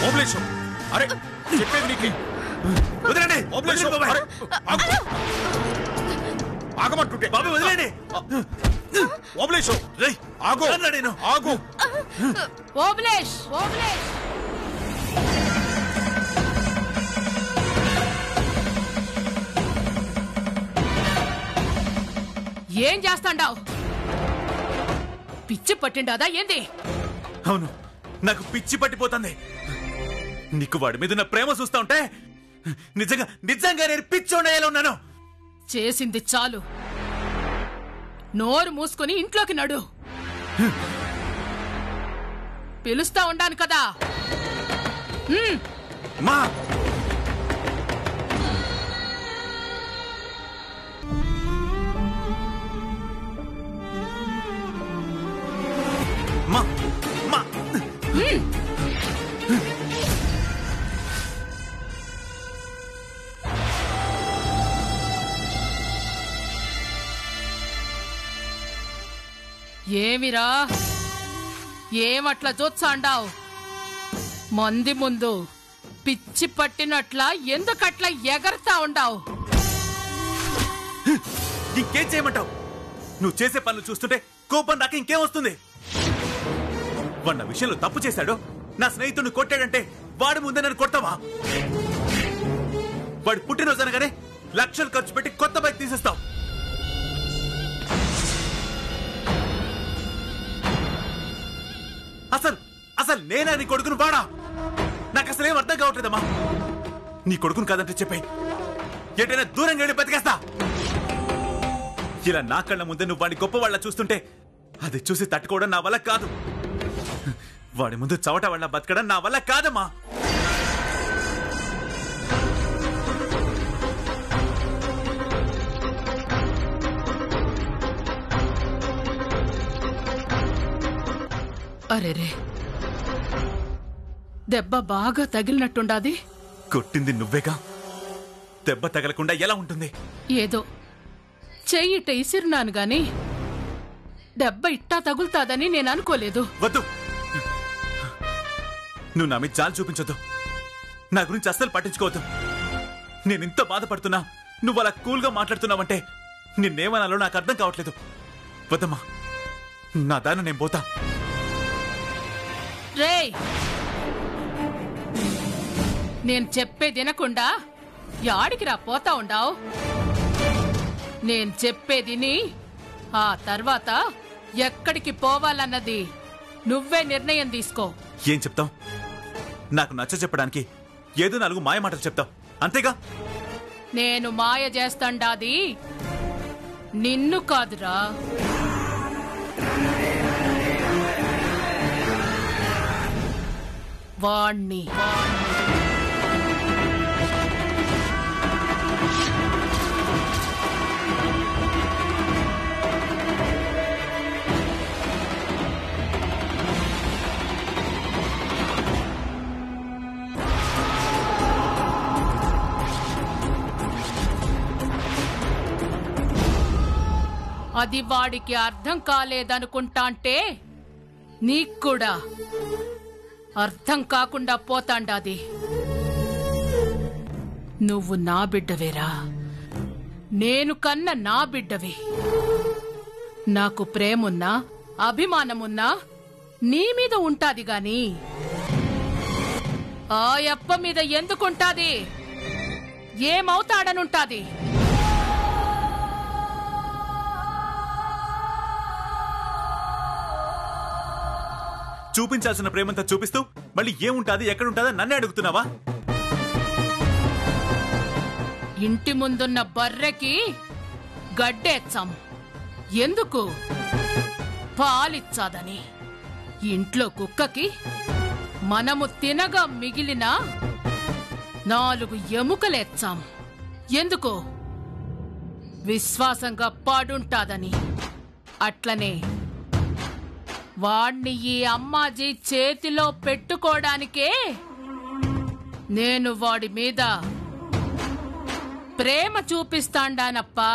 ఓబ్లేష్ అరే చెప్పేది నీకే వదలండి ఓబ్లేష్ అరే ఆగమంటుంటే బాబు వదలండి ఓబ్లేష్ రేయ్ ఆగు నేను ఆగు ఓబ్లేష్ ఓబ్లేష్ ఏం చేస్తాండావు పిచ్చి పట్టిండాదా ఏంది అవును నాకు పిచ్చి పట్టిపోతుంది నీకు వాడి మీద ఉన్న ప్రేమ చూస్తా ఉంటే నిజంగా నేను పిచ్చోడేలా ఉన్నాను చేసింది చాలు నోరు మూసుకొని ఇంట్లోకి నడు పిలుస్తా ఉండాను కదా మా ఏమిరా ఏమట్లా జోత్సాండావు మంది ముందు పిచ్చి పట్టినట్లా ఎందుకట్లా ఎగరతా ఉండావు ఇంకేం చేయమంటావు నువ్వు చేసే పనులు చూస్తుంటే కోపం నాకు ఇంకేం వస్తుంది వాడు నా విషయంలో తప్పు చేశాడు నా స్నేహితుడిని కొట్టాడంటే వాడి ముందే నన్ను కొడతావా వాడు పుట్టినరోజు అనగానే లక్షలు ఖర్చు పెట్టి కొత్త బైక్ తీసేస్తావు అసలు నేనా నీ కొడుకును వాడా నాకు అసలేం అర్థం కావట్లేదమ్మా నీ కొడుకును కాదంటే చెప్పే ఎటైనా దూరంగా వెళ్ళి బతికేస్తా ఇలా నా కళ్ళ ముందే నువ్వు వాడిని గొప్ప వాళ్ళ చూస్తుంటే అది చూసి తట్టుకోవడం నా వల్ల కాదు వాడి ముందు చవట వాళ్ళ బతకడం నా వల్ల కాదమ్మా అరేరే దెబ్బ బాగా తగిలినట్టుండాది కొట్టింది నువ్వేగా దెబ్బ తగలకుండా ఎలా ఉంటుంది ఏదో చెయ్యిట ఇసిరినాను గాని దెబ్బ ఇట్టా తగులుతాదని నేను అనుకోలేదు వద్దు నువ్వు నా మీద జాలి చూపించొద్దు నా గురించి అస్సలు పట్టించుకోవద్దు నేనింత బాధపడుతున్నా నువ్వు అలా కూల్గా మాట్లాడుతున్నావంటే నిన్నేమనాలో నాకు అర్థం కావట్లేదు వద్దమ్మా నా దాన్ని నేను పోతా రేయ్ నేను చెప్పేది వినకుండా యాడికి రా పోతా ఉండావు నేను చెప్పేదిని ఆ తర్వాత ఎక్కడికి పోవాలన్నది నువ్వే నిర్ణయం తీసుకో ఏం చెప్తావు నాకు నచ్చ చెప్పడానికి ఏదో 4 మాయ మాటలు చెప్తావు అంతేగా నేను మాయ చేస్తాండాది నిన్ను కాదురా వాణ్ణి అది వాడికి అర్థం కాలేదనుకుంటా అంటే నీకు కూడా అర్థం కాకుండా పోతాండాది నువ్వు నా బిడ్డవేరా నేను కన్న నా బిడ్డవి నాకు ప్రేమున్నా అభిమానమున్నా నీ మీద ఉంటాది గాని ఆ యప్ప మీద ఎందుకుంటాది ఏమవుతాడనుంటాది చూపించాల్సిన ప్రేమంతా చూపిస్తూ మళ్ళీ ఏముంటాది ఎక్కడుంటాదా నన్నే అడుగుతున్నావా ఇంటి ముందున్న బర్రెకి గడ్డేచ్చాం ఎందుకు పాలిచ్చాదని ఇంట్లో కుక్కకి మనము తినగా మిగిలిన 4 ఎముకలేచ్చాం ఎందుకు విశ్వాసంగా పాడుంటాదని అట్లనే వాణ్ణి ఈ అమ్మాజీ చేతిలో పెట్టుకోవడానికే నేను వాడి మీద ప్రేమ చూపిస్తాండానప్పా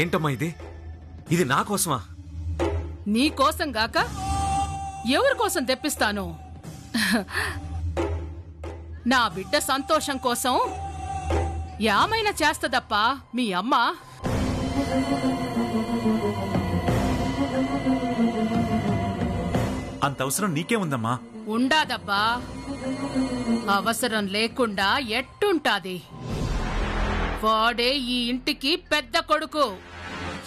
ఏంటమ్మా ఇది? ఇది నా కోసమా? నీ కోసం గాక ఎవరి కోసం తెప్పిస్తాను? నా బిడ్డ సంతోషం కోసం యామైనా చేస్తదప్ప మీ అమ్మ. అంత అవసరం నీకే ఉందమ్మా. ఉండాదబ్బా, అవసరం లేకుండా ఎట్టుంటాది? వాడే ఈ ఇంటికి పెద్ద కొడుకు,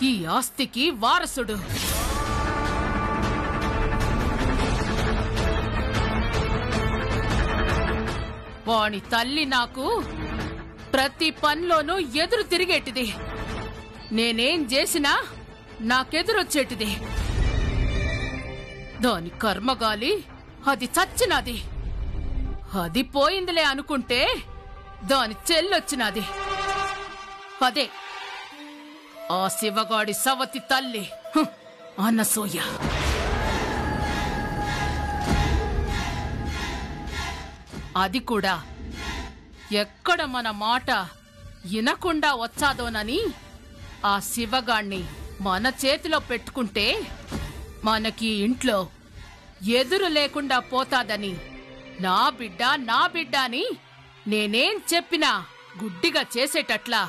ఈ ఆస్తికి వారసుడు. వాని తల్లి నాకు ప్రతి పనిలోనూ ఎదురు తిరిగేటిది. నేనేం చేసినా నాకెదురొచ్చేటిది. దాని కర్మగాలి అది చచ్చినది. అది పోయిందిలే అనుకుంటే దాని చెల్లొచ్చినది. అదే ఆ శివగాడి సవతి తల్లి అనసూయ. అది కూడా ఎక్కడ మన మాట వినకుండా వచ్చాదోనని ఆ శివగాణ్ణి మన చేతిలో పెట్టుకుంటే మనకి ఇంట్లో ఎదురు లేకుండా పోతాదని నా బిడ్డ అని నేనేం చెప్పినా గుడ్డిగా చేసేటట్లా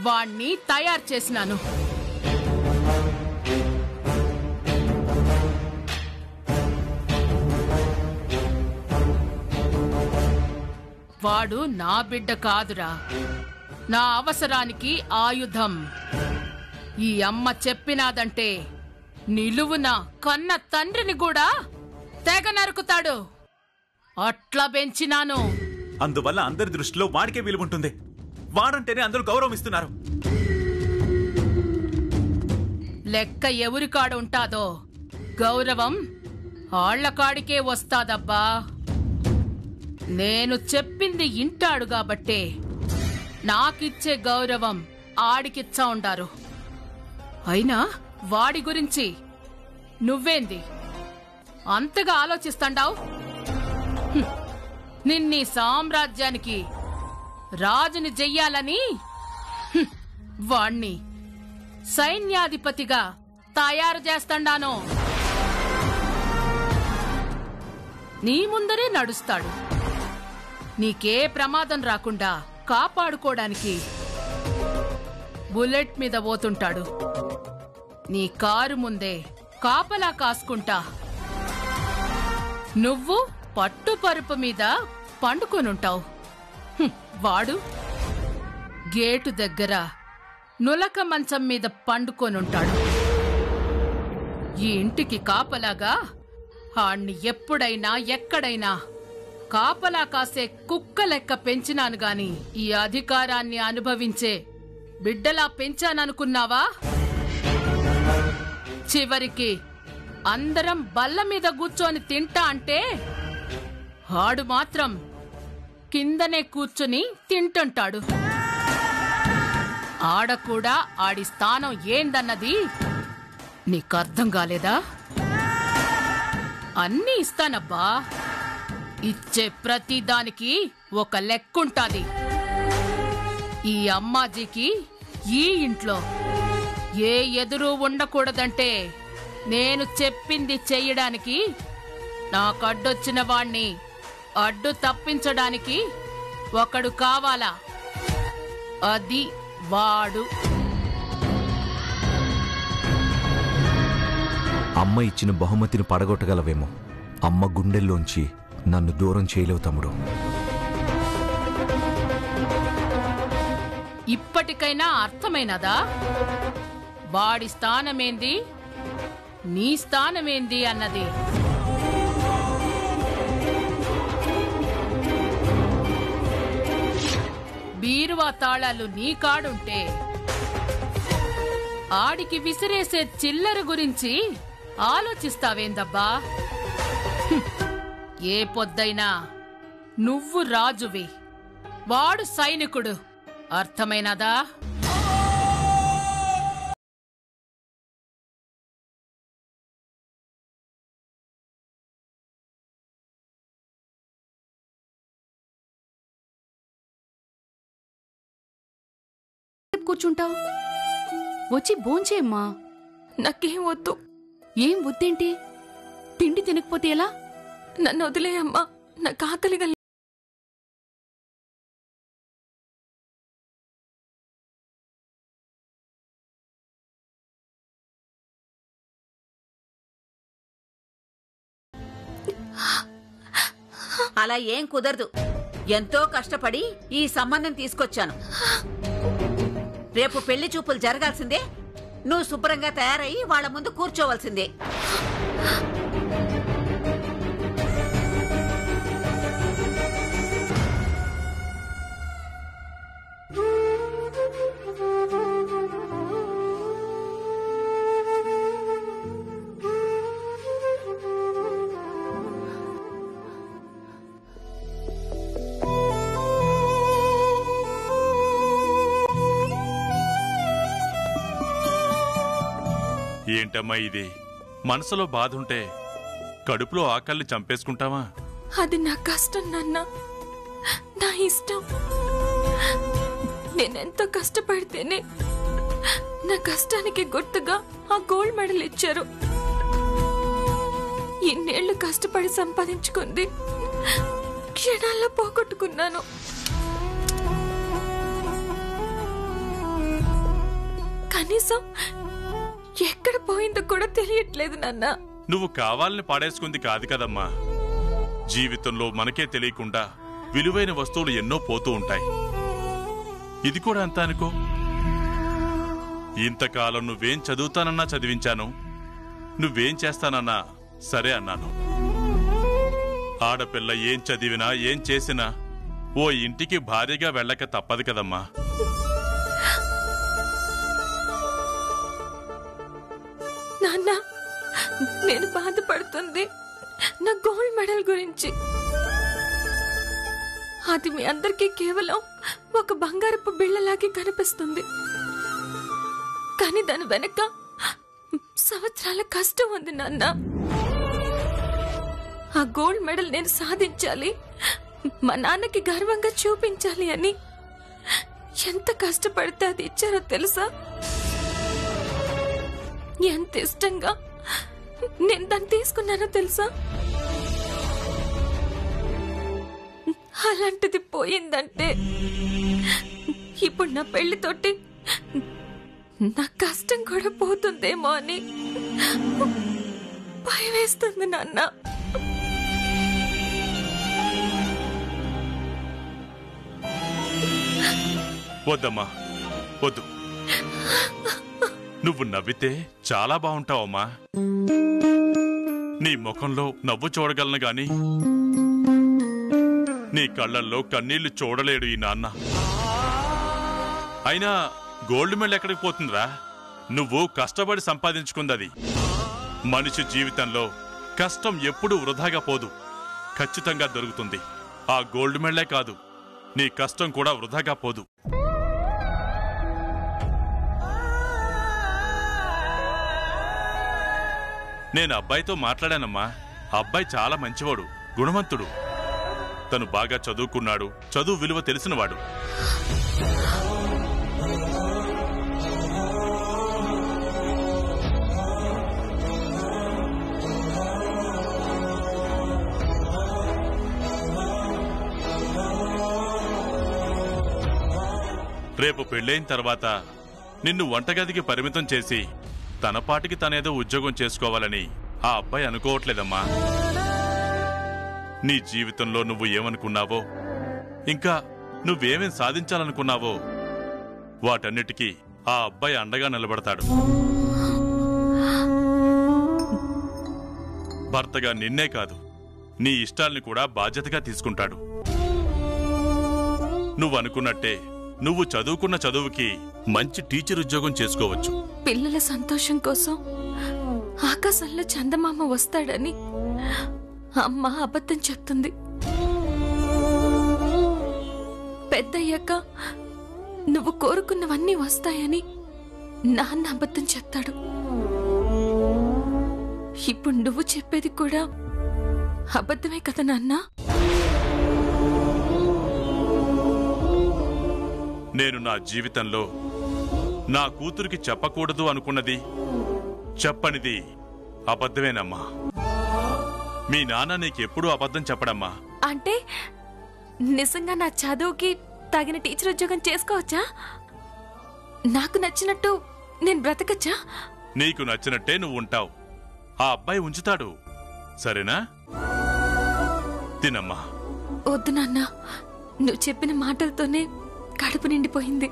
వాణ్ణి తయారు చేసినాను. వాడు నా బిడ్డ కాదురా, నా అవసరానికి ఆయుధం. ఈ అమ్మ చెప్పినాదంటే నిలువున కన్న తండ్రిని కూడా తెగ నరుకుతాడు. అట్లా పెంచినాను. అందువల్ల అందరి దృష్టిలో వాడికే విలువుంటుంది. వాడంటేనే అందరూ గౌరవం ఇస్తున్నారు. లెక్క ఎవరి కాడ ఉంటాదో గౌరవం ఆళ్ల కాడికే వస్తాదబ్బా. నేను చెప్పింది ఇంటాడు కాబట్టే నాకిచ్చే గౌరవం ఆడికిచ్చా ఉండారు. అయినా వాడి గురించి నువ్వేంది అంతగా ఆలోచిస్తాండావు? నిన్నీ సామ్రాజ్యానికి రాజుని చెయ్యాలని వాణ్ణి సైన్యాధిపతిగా తయారు చేస్తాండాను. నీ ముందరే నడుస్తాడు. నీకే ప్రమాదం రాకుండా కాపాడుకోవడానికి బుల్లెట్ మీద పోతుంటాడు. నీ కారు ముందే కాపలా కాసుకుంటా. నువ్వు పట్టుపరుపు మీద పండుకొనుంటావు. వాడు గేటు దగ్గర నులక మంచం మీద పండుకొనుంటాడు. ఈ ఇంటికి కాపలాగా ఆణ్ణి ఎప్పుడైనా ఎక్కడైనా కాపలా కాసే కుక్క లెక్క పెంచినాను గాని ఈ అధికారాన్ని అనుభవించే బిడ్డలా పెంచాననుకున్నావా? చివరికి అందరం బల్ల మీద కూర్చొని తింటా అంటే ఆడు మాత్రం కిందనే కూర్చుని తింటుంటాడు. ఆడ కూడా ఆడి స్థానం ఏందన్నది నీకర్థం కాలేదా? అన్నీ ఇస్తానబ్బా. ఇచ్చే ప్రతి దానికి ఒక లెక్కుంటాది. ఈ అమ్మాజీకి ఈ ఇంట్లో ఏ ఎదురు ఉండకూడదంటే నేను చెప్పింది చెయ్యడానికి, నాకడ్డొచ్చిన వాణ్ణి అడ్డు తప్పించడానికి ఒకడు కావాలా. అది వాడు. అమ్మ ఇచ్చిన బహుమతిని పడగొట్టగలవేమో, అమ్మ గుండెల్లోంచి నన్ను దూరం చేయలేవు తమ్ముడు. ఇప్పటికైనా అర్థమైనదా? వాడి స్థానమేంది, నీ స్థానమేంది అన్నది. బీరువా తాళాలు నీ కాడుంటే ఆడికి విసిరేసే చిల్లర గురించి ఆలోచిస్తావేందబ్బా? ఏ పొద్దైనా నువ్వు రాజువి, వాడు సైనికుడు. అర్థమైనదా? కూర్చుంటావు? వచ్చి భోంచేయమ్మా. నాకేం వద్దు. ఏం వద్దేంటి? తిండి తినకపోతే ఎలా? నన్ను వదిలేయమ్మా, నాకు ఆకలిగా. అలా ఏం కుదరదు. ఎంతో కష్టపడి ఈ సంబంధం తీసుకొచ్చాను. రేపు పెళ్లి చూపులు జరగాల్సిందే. నువ్వు శుభ్రంగా తయారయ్యి వాళ్ళ ముందు కూర్చోవలసిందే. ఏంటమ్మా ఇది? మనసులో బాధుంటే కడుపులో ఆకలిని చంపేసుకుంటావా? అది నా కష్టం నాన్న, నా ఇష్టం. నేనెంతో కష్టపడితేనే నా కష్టానికి గుర్తుగా ఆ గోల్డ్ మెడల్ ఇచ్చారు. ఇన్నేళ్లు కష్టపడి సంపాదించుకుంది క్షణాల్లో పోగొట్టుకున్నాను. కనీసం ఎక్కడ పోయిందో కూడా తెలియట్లేదు నాన్న. నువ్వు కావాలని పాడేసుకుంది కాదు కదమ్మా. జీవితంలో మనకే తెలియకుండా విలువైన వస్తువులు ఎన్నో పోతూ ఉంటాయి. ఇది కూడా అంత అనుకో. ఇంతకాలం నువ్వేం చదువుతానన్నా చదివించాను, నువ్వేం చేస్తానన్నా సరే అన్నాను. ఆడపిల్ల ఏం చదివినా ఏం చేసినా ఓ ఇంటికి భారీగా వెళ్ళక తప్పదు కదమ్మా. నాన్న, నేను బాధపడుతుంది నా గోల్డ్ మెడల్ గురించి. అది మీ అందరికీ కేవలం ఒక బంగారపు బిళ్ళలాగే కనిపిస్తుంది, కానీ దాని వెనక సంవత్సరాల కష్టం ఉంది నాన్న. ఆ గోల్డ్ మెడల్ నేను సాధించాలి, మా నాన్నకి గర్వంగా చూపించాలి అని ఎంత కష్టపడితే అది ఇచ్చారో తెలుసా? ఎంత ఇష్టంగా నేను దాన్ని తీసుకున్నానో తెలుసా? అలాంటిది పోయిందంటే ఇప్పుడు నా పెళ్లితోటి నా కష్టం కూడా పోతుందేమో అని భయం వేస్తుంది నాన్న. వద్దమ్మా, వద్దు. నువ్వు నవ్వితే చాలా బాగుంటావమ్మా. నీ ముఖంలో నవ్వు చూడగలను గాని నీ కళ్ళల్లో కన్నీళ్లు చూడలేడు ఈ నాన్న. అయినా గోల్డ్ మెడల్ ఎక్కడికి పోతుందిరా? నువ్వు కష్టపడి సంపాదించుకుందది. మనిషి జీవితంలో కష్టం ఎప్పుడూ వృధాగా పోదు, ఖచ్చితంగా దొరుకుతుంది. ఆ గోల్డ్ మెడలే కాదు, నీ కష్టం కూడా వృధాగా పోదు. నేను అబ్బాయితో మాట్లాడానమ్మా. అబ్బాయి చాలా మంచివాడు, గుణవంతుడు. తను బాగా చదువుకున్నాడు, చదువు విలువ తెలిసినవాడు. రేపు పెళ్ళైన తర్వాత నిన్ను వంటగదికి పరిమితం చేసి తన పాటికి తనేదో ఉద్యోగం చేసుకోవాలని ఆ అబ్బాయి అనుకోవట్లేదమ్మా. నీ జీవితంలో నువ్వు ఏమనుకున్నావో, ఇంకా నువ్వేమేం సాధించాలనుకున్నావో వాటన్నిటికీ ఆ అబ్బాయి అండగా నిలబడతాడు. భర్తగా నిన్నే కాదు, నీ ఇష్టాల్ని కూడా బాధ్యతగా తీసుకుంటాడు. నువ్వనుకున్నట్టే నువ్వు చదువుకున్న చదువుకి మంచి టీచర్ ఉద్యోగం చేసుకోవచ్చు. పిల్లల సంతోషం కోసం ఆకాశంలో చందమామ వస్తాడని అమ్మ అబద్ధం చెప్తుంది. పెద్దయ్యాక నువ్వు కోరుకున్నవన్నీ వస్తాయని నాన్న అబద్ధం చెప్తాడు. ఇప్పుడు నువ్వు చెప్పేది కూడా అబద్ధమే కదా నాన్న? నేను నా జీవితంలో నా కూతురికి చెప్పకూడదు అనుకున్నది చెప్పనిది అబద్ధమేనమ్మా. మీ నాన్న నీకెప్పుడూ అబద్ధం చెప్పడమ్మా. అంటే నిజంగా నా చదువుకి తగిన టీచర్ ఉద్యోగం చేసుకోవచ్చా? నాకు నచ్చినట్టు నేను బ్రతకచ్చా? నీకు నచ్చినట్టే నువ్వు ఉంటావు. ఆ అబ్బాయి ఉంచుతాడు. సరేనా? తినమ్మా. వద్దు నాన్న, నువ్వు చెప్పిన మాటలతోనే కడుపు నిండిపోయింది.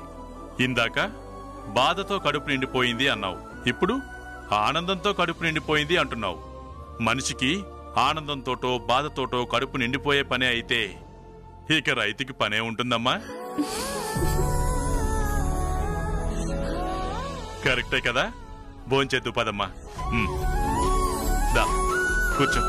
ఇందాక బాధతో కడుపు నిండిపోయింది అన్నావు. ఇప్పుడు ఆనందంతో కడుపు నిండిపోయింది అంటున్నావు. మనిషికి ఆనందంతోటో బాధతోటో కడుపు నిండిపోయే పనే అయితే ఇక రైతుకి పనే ఉంటుందమ్మా. కరెక్టే కదా? భోంచేద్దు పదమ్మా. దా కూర్చో.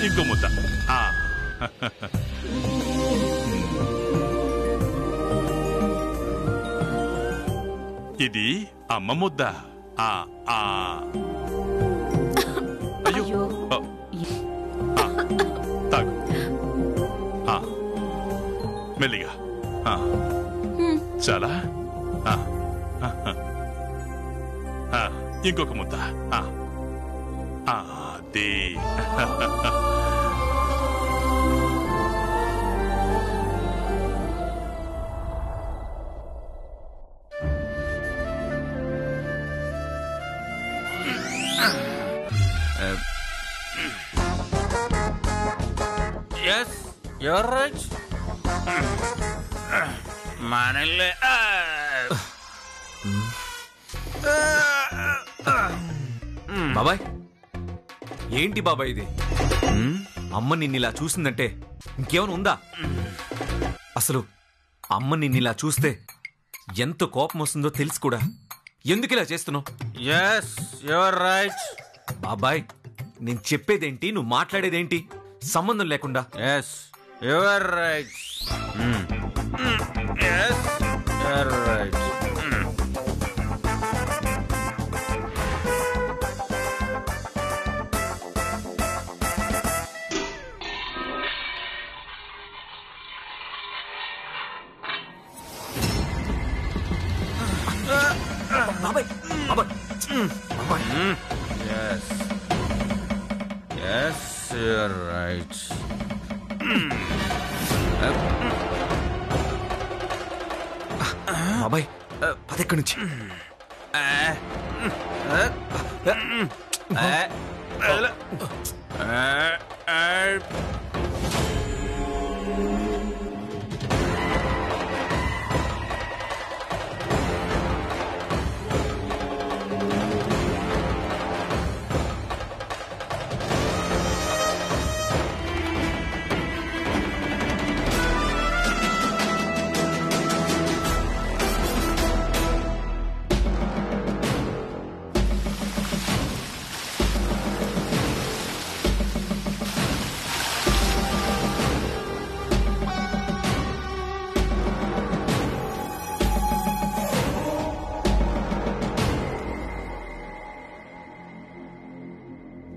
ఇంకో ముద్ద. ఇది అమ్మ ముద్ద. అయ్యో తాగు. మెల్లిగా. చాలా. ఇంకొక ముద్ద. అది Yes, you're right. మనల్లే బాబాయ్, ఏంటి బాబాయ్ ఇది? అమ్మ నిన్నిలా చూసిందంటే ఇంకేమైనా ఉందా? అసలు అమ్మ నిన్నిలా చూస్తే ఎంత కోపం వస్తుందో తెలుసు కూడా ఎందుకు ఇలా చేస్తున్నావు? Yes, you're right. బాబాయ్, నేను చెప్పేదేంటి, నువ్వు మాట్లాడేదేంటి? సంబంధం లేకుండా. Yes, you're right. Yes, you're right. బాబాయ్, బాబాయ్, బాబాయ్. Yes. Yes, you're right. బాబాయ్, పదెక్కడి నుంచి.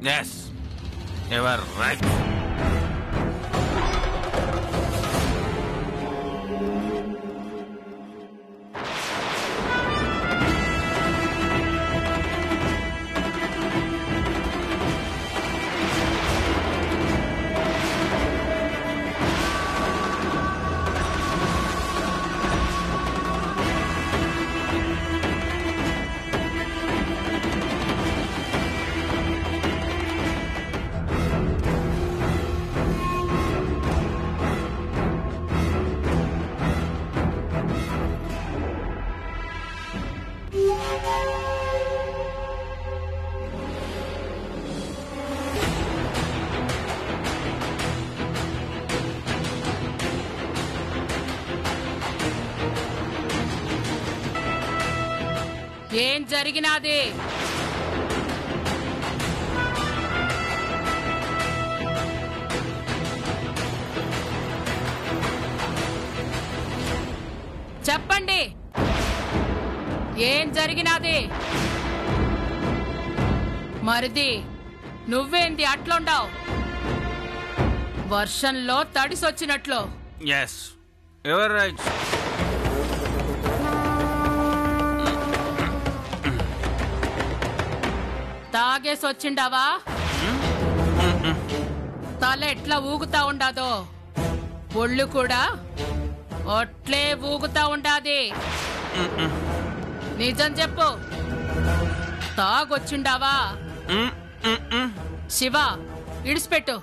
Yes, you are right. ఏం జరిగినాది? ఏం జరిగినాది? మరిది నువ్వేంది అట్లుండావు? వర్షంలో తడిసొచ్చినట్లు. As ever right. తాగేసొచ్చిండావా? తల ఎట్లా ఊగుతా ఉండాదో ఒళ్ళు కూడా అట్లే ఊగుతా ఉండాది. నిజం చెప్పు, తాగొచ్చిండావా? శివ, ఇడిసిపెట్టు.